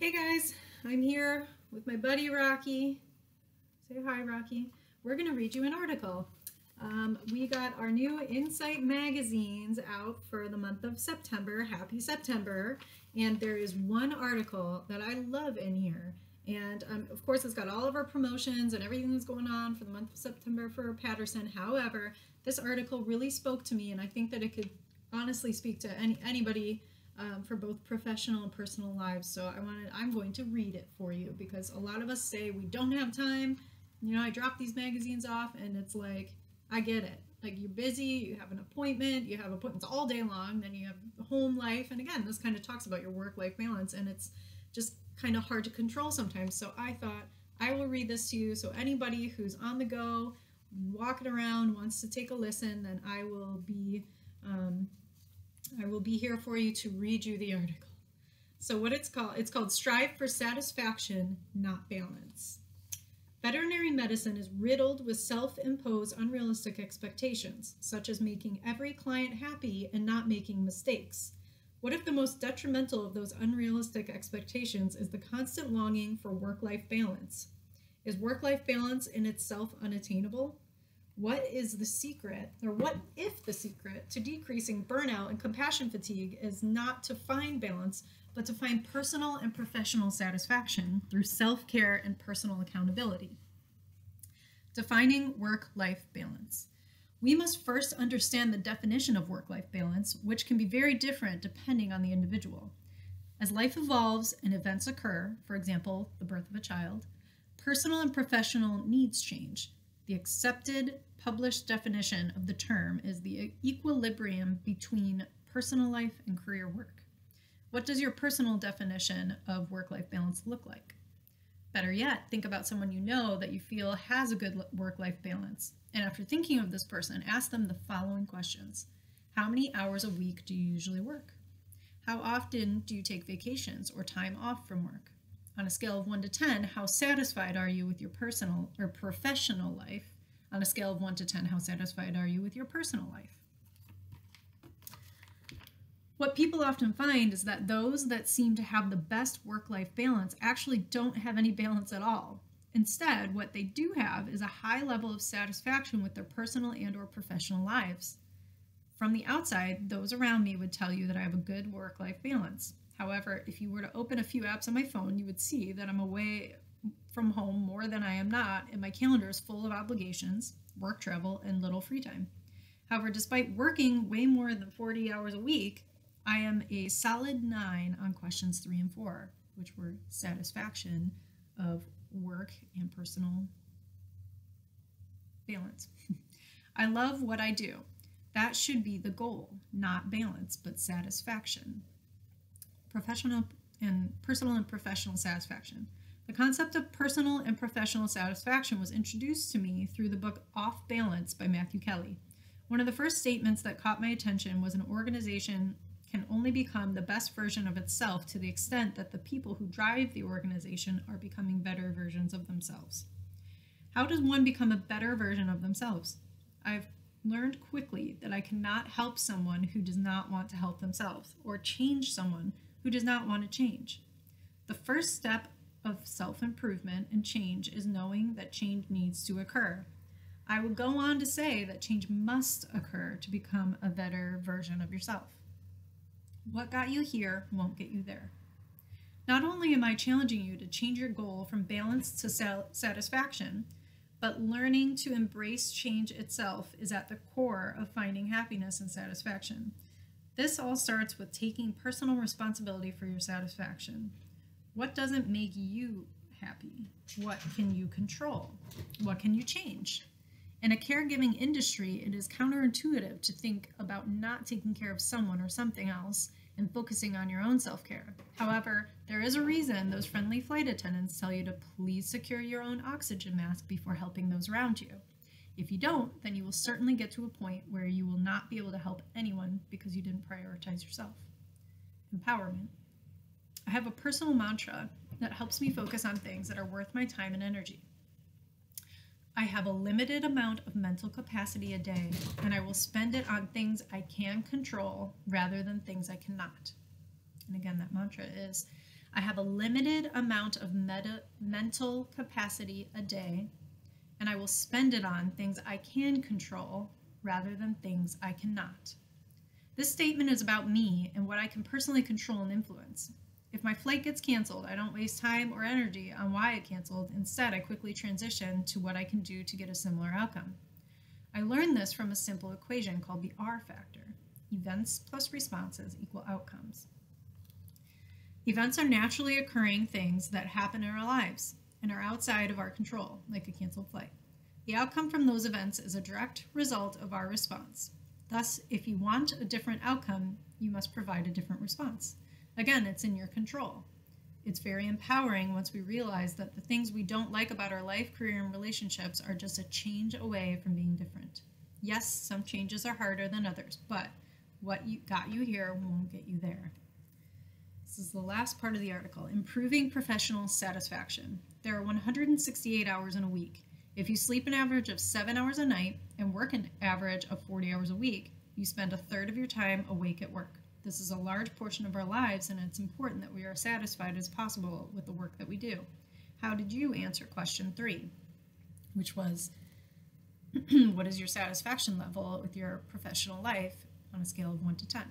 Hey guys, I'm here with my buddy Rocky. Say hi, Rocky. We're going to read you an article. We got our new Insight magazines out for the month of September. Happy September. And there is one article that I love in here. And of course, it's got all of our promotions and everything that's going on for the month of September for Patterson. However, this article really spoke to me, and I think that it could honestly speak to anybody for both professional and personal lives. So I'm going to read it for you, because a lot of us say we don't have time. You know, I drop these magazines off and it's like, I get it. Like, you're busy, you have an appointment, you have appointments all day long, then you have home life. And again, this kind of talks about your work-life balance, and it's just kind of hard to control sometimes. So I thought I will read this to you. So anybody who's on the go, walking around, wants to take a listen, then I will be here for you to read you the article. So what it's called Strive for Satisfaction, Not Balance. Veterinary medicine is riddled with self-imposed unrealistic expectations, such as making every client happy and not making mistakes. What if the most detrimental of those unrealistic expectations is the constant longing for work-life balance? Is work-life balance in itself unattainable? What is the secret, or what if the secret to decreasing burnout and compassion fatigue is not to find balance, but to find personal and professional satisfaction through self-care and personal accountability? Defining work-life balance. We must first understand the definition of work-life balance, which can be very different depending on the individual. As life evolves and events occur, for example, the birth of a child, personal and professional needs change. The accepted, published definition of the term is the equilibrium between personal life and career work. What does your personal definition of work-life balance look like? Better yet, think about someone you know that you feel has a good work-life balance. And after thinking of this person, ask them the following questions. How many hours a week do you usually work? How often do you take vacations or time off from work? On a scale of 1 to 10, how satisfied are you with your personal or professional life? On a scale of 1 to 10, how satisfied are you with your personal life? What people often find is that those that seem to have the best work-life balance actually don't have any balance at all. Instead, what they do have is a high level of satisfaction with their personal and or professional lives. From the outside, those around me would tell you that I have a good work-life balance. However, if you were to open a few apps on my phone, you would see that I'm away from home more than I am not, and my calendar is full of obligations, work travel, and little free time. However, despite working way more than 40 hours a week, I am a solid 9 on questions 3 and 4, which were satisfaction of work and personal balance. I love what I do. That should be the goal, not balance, but satisfaction. Personal and professional satisfaction. The concept of personal and professional satisfaction was introduced to me through the book Off Balance by Matthew Kelly. One of the first statements that caught my attention was an organization can only become the best version of itself to the extent that the people who drive the organization are becoming better versions of themselves. How does one become a better version of themselves? I've learned quickly that I cannot help someone who does not want to help themselves, or change someone who does not want to change. The first step of self-improvement and change is knowing that change needs to occur. I will go on to say that change must occur to become a better version of yourself. What got you here won't get you there. Not only am I challenging you to change your goal from balance to satisfaction, but learning to embrace change itself is at the core of finding happiness and satisfaction. This all starts with taking personal responsibility for your satisfaction. What doesn't make you happy? What can you control? What can you change? In a caregiving industry, it is counterintuitive to think about not taking care of someone or something else and focusing on your own self-care. However, there is a reason those friendly flight attendants tell you to please secure your own oxygen mask before helping those around you. If you don't, then you will certainly get to a point where you will not be able to help anyone because you didn't prioritize yourself. Empowerment. I have a personal mantra that helps me focus on things that are worth my time and energy. I have a limited amount of mental capacity a day, and I will spend it on things I can control rather than things I cannot. And again, that mantra is, I have a limited amount of mental capacity a day, and I will spend it on things I can control rather than things I cannot. This statement is about me and what I can personally control and influence. If my flight gets canceled, I don't waste time or energy on why it canceled. Instead, I quickly transition to what I can do to get a similar outcome. I learned this from a simple equation called the R factor. Events plus responses equal outcomes. Events are naturally occurring things that happen in our lives and are outside of our control, like a canceled flight. The outcome from those events is a direct result of our response. Thus, if you want a different outcome, you must provide a different response. Again, it's in your control. It's very empowering once we realize that the things we don't like about our life, career, and relationships are just a change away from being different. Yes, some changes are harder than others, but what got you here won't get you there. This is the last part of the article. Improving professional satisfaction. There are 168 hours in a week. If you sleep an average of 7 hours a night and work an average of 40 hours a week, you spend a third of your time awake at work. This is a large portion of our lives, and it's important that we are satisfied as possible with the work that we do. How did you answer question 3, which was, what is your satisfaction level with your professional life on a scale of 1 to 10?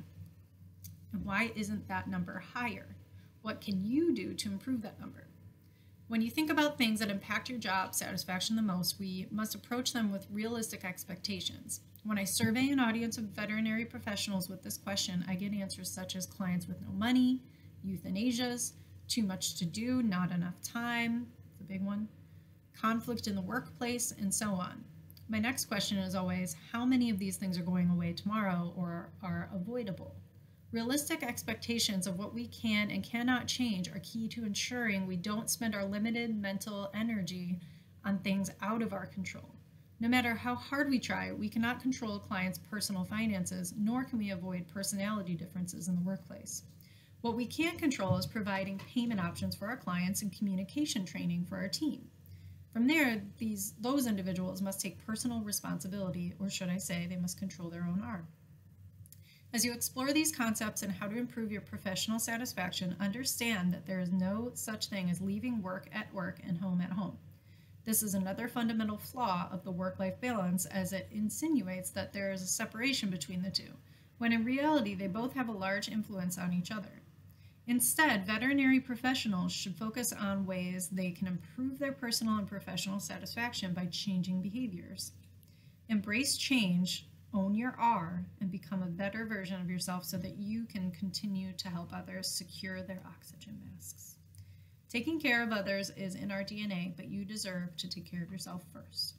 And why isn't that number higher? What can you do to improve that number? When you think about things that impact your job satisfaction the most, we must approach them with realistic expectations. When I survey an audience of veterinary professionals with this question, I get answers such as clients with no money, euthanasias, too much to do, not enough time, it's a big one, conflict in the workplace, and so on. My next question is always, how many of these things are going away tomorrow or are avoidable? Realistic expectations of what we can and cannot change are key to ensuring we don't spend our limited mental energy on things out of our control. No matter how hard we try, we cannot control a client's personal finances, nor can we avoid personality differences in the workplace. What we can control is providing payment options for our clients and communication training for our team. From there, those individuals must take personal responsibility, or should I say, they must control their own R. As you explore these concepts and how to improve your professional satisfaction, understand that there is no such thing as leaving work at work and home at home. This is another fundamental flaw of the work-life balance, as it insinuates that there is a separation between the two, when in reality they both have a large influence on each other. Instead, veterinary professionals should focus on ways they can improve their personal and professional satisfaction by changing behaviors. Embrace change, own your R, and become a better version of yourself so that you can continue to help others secure their oxygen masks. Taking care of others is in our DNA, but you deserve to take care of yourself first.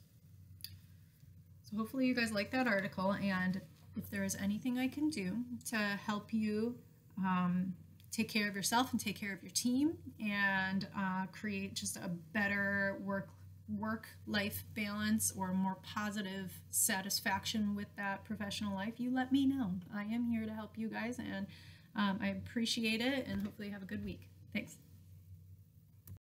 So hopefully you guys like that article, and if there is anything I can do to help you take care of yourself and take care of your team and create just a better work-life balance or more positive satisfaction with that professional life, you let me know. I am here to help you guys, and I appreciate it, and hopefully you have a good week. Thanks.